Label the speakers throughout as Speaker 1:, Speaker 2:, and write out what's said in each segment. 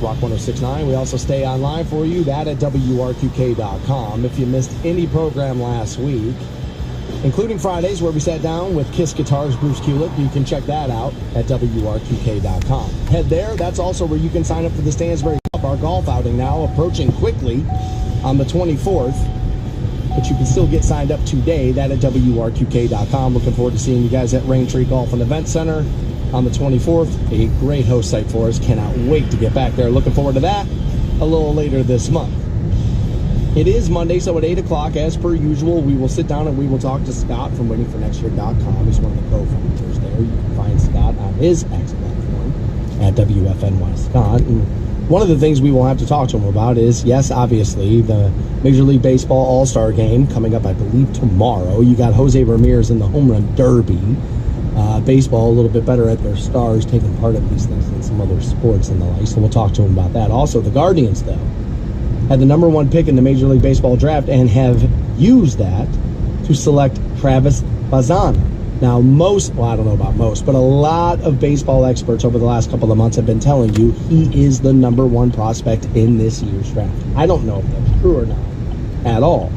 Speaker 1: Rock 106.9. We also stay online for you, that at WRQK.com. If you missed any program last week, including Fridays where we sat down with Kiss Guitar's Bruce Kulick, you can check that out at WRQK.com. Head there. That's also where you can sign up for the Stansbury Cup, our golf outing now approaching quickly on the 24th. But you can still get signed up today, that at WRQK.com. Looking forward to seeing you guys at Raintree Golf and Event Center on the 24th. A great host site for us. Cannot wait to get back there. Looking forward to that a little later this month. It is Monday, so at 8 o'clock, as per usual, we will sit down and we will talk to Scott from waitingfornextyear.com. He's one of the co-founders there. You can find Scott on his X platform at WFNY Scott. And one of the things we will have to talk to him about is, yes, obviously, the Major League Baseball All-Star Game coming up, I believe, tomorrow. You got Jose Ramirez in the Home Run Derby. Baseball a little bit better at their stars taking part of these things than some other sports and the like, so we'll talk to him about that. Also, the Guardians, though, had the number 1 pick in the Major League Baseball draft and have used that to select Travis Bazzana. Now, I don't know about most, but a lot of baseball experts over the last couple of months have been telling you he is the number 1 prospect in this year's draft. I don't know if that's true or not at all,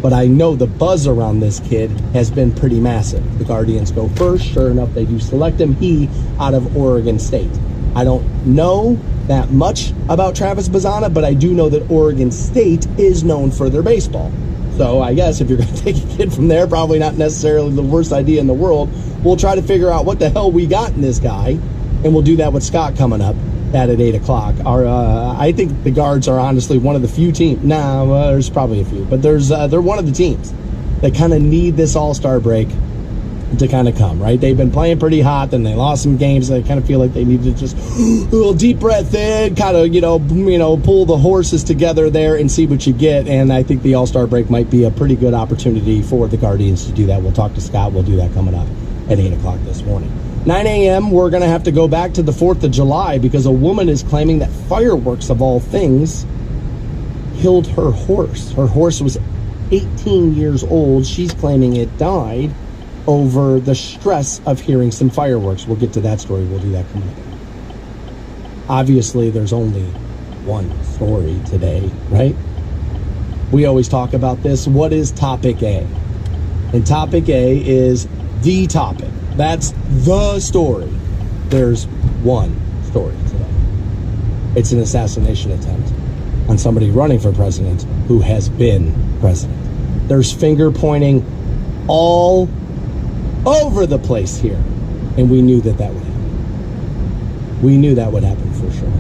Speaker 1: but I know the buzz around this kid has been pretty massive. The Guardians go first. Sure enough, they do select him. He out of Oregon State. I don't know that much about Travis Bazzana, but I do know that Oregon State is known for their baseball. So I guess if you're going to take a kid from there, probably not necessarily the worst idea in the world. We'll try to figure out what the hell we got in this guy, and we'll do that with Scott coming up at 8 o'clock. I think the Guards are honestly one of the few teams. There's probably a few, but they're one of the teams that kind of need this All-Star break to kind of come, right? They've been playing pretty hot, then they lost some games. They kind of feel like they need to just a little deep breath in, kind of, pull the horses together there and see what you get. And I think the All-Star break might be a pretty good opportunity for the Guardians to do that. We'll talk to Scott. We'll do that coming up at 8 o'clock this morning. 9 a.m., we're going to have to go back to the 4th of July because a woman is claiming that fireworks, of all things, killed her horse. Her horse was 18 years old. She's claiming it died over the stress of hearing some fireworks. We'll get to that story. We'll do that coming up. Obviously, there's only one story today, right? We always talk about this. What is topic A? And topic A is the topic. That's the story. There's one story today. It's an assassination attempt on somebody running for president who has been president. There's finger pointing all over the place here. And we knew that would happen. We knew that would happen for sure.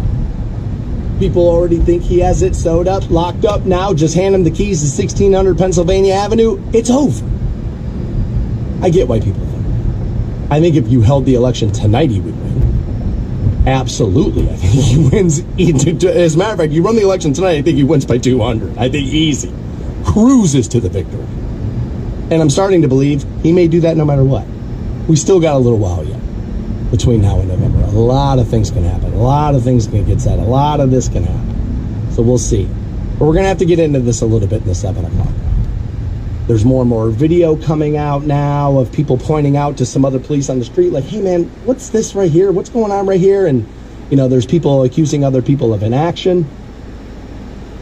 Speaker 1: People already think he has it sewed up, locked up now. Just hand him the keys to 1600 Pennsylvania Avenue. It's over. I get why people think that. I think if you held the election tonight, he would win. Absolutely. I think he wins. As a matter of fact, you run the election tonight, I think he wins by 200. I think easy. Cruises to the victory. And I'm starting to believe he may do that no matter what. We still got a little while yet between now and November. A lot of things can happen. A lot of things can get said. A lot of this can happen. So we'll see. But we're going to have to get into this a little bit in the 7 o'clock. There's more and more video coming out now of people pointing out to some other police on the street, like, hey, man, what's this right here? What's going on right here? And, there's people accusing other people of inaction.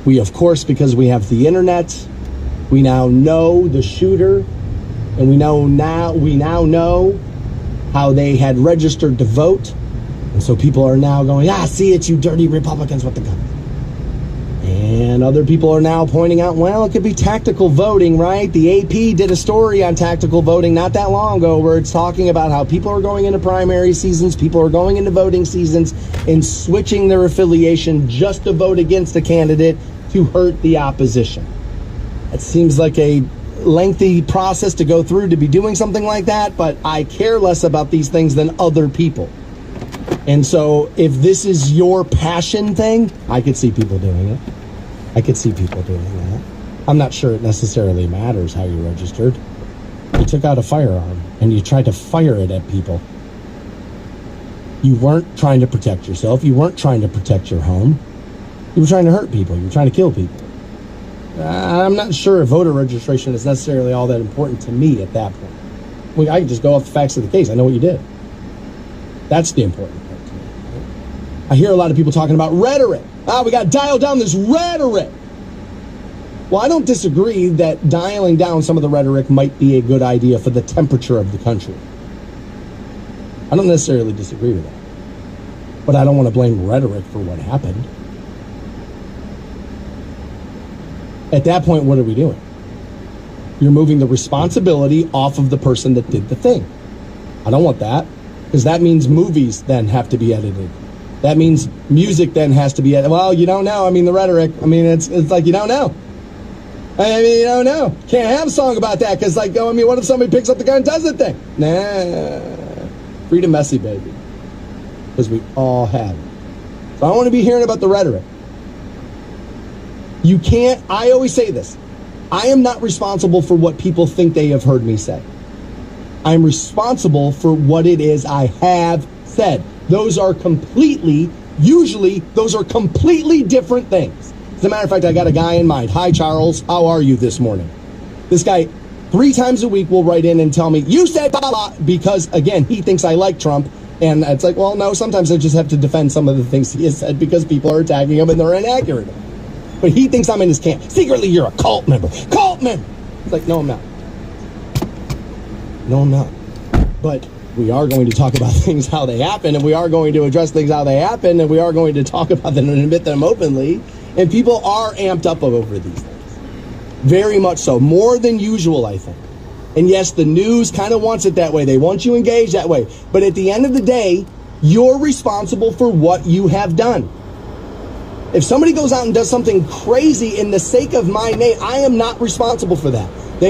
Speaker 1: We, of course, because we have the internet, we now know the shooter, and we now know how they had registered to vote. And so people are now going, see it, you dirty Republicans with the gun. And other people are now pointing out, well, it could be tactical voting, right? The AP did a story on tactical voting not that long ago where it's talking about how people are going into primary seasons, people are going into voting seasons and switching their affiliation just to vote against a candidate to hurt the opposition. It seems like a lengthy process to go through to be doing something like that, but I care less about these things than other people. And so if this is your passion thing, I could see people doing it. I could see people doing that. I'm not sure it necessarily matters how you registered. You took out a firearm and you tried to fire it at people. You weren't trying to protect yourself. You weren't trying to protect your home. You were trying to hurt people. You were trying to kill people. I'm not sure if voter registration is necessarily all that important to me at that point. I can just go off the facts of the case. I know what you did. That's the important part to me. I hear a lot of people talking about rhetoric. We got to dial down this rhetoric. Well, I don't disagree that dialing down some of the rhetoric might be a good idea for the temperature of the country. I don't necessarily disagree with that. But I don't want to blame rhetoric for what happened. At that point, what are we doing? You're moving the responsibility off of the person that did the thing. I don't want that, because that means movies then have to be edited. That means music then has to be edited. Well, you don't know. I mean, the rhetoric, I mean, it's like you don't know. I mean, you don't know. Can't have a song about that, because, like, I mean, what if somebody picks up the gun and does the thing? Nah. Freedom messy, baby. Because we all have it. So I don't want to be hearing about the rhetoric. You can't, I always say this, I am not responsible for what people think they have heard me say. I'm responsible for what it is I have said. Those are completely different things. As a matter of fact, I got a guy in mind. Hi, Charles. How are you this morning? This guy 3 times a week will write in and tell me, you said blah, blah, blah, because, again, he thinks I like Trump. And it's like, well, no, sometimes I just have to defend some of the things he has said because people are attacking him and they're inaccurate. But he thinks I'm in his camp. Secretly, you're a cult member. Cult member! It's like, no, I'm not. No, I'm not. But we are going to talk about things how they happen, and we are going to address things how they happen, and we are going to talk about them and admit them openly. And people are amped up over these things. Very much so. More than usual, I think. And yes, the news kind of wants it that way. They want you engaged that way. But at the end of the day, you're responsible for what you have done. If somebody goes out and does something crazy in the sake of my name, I am not responsible for that.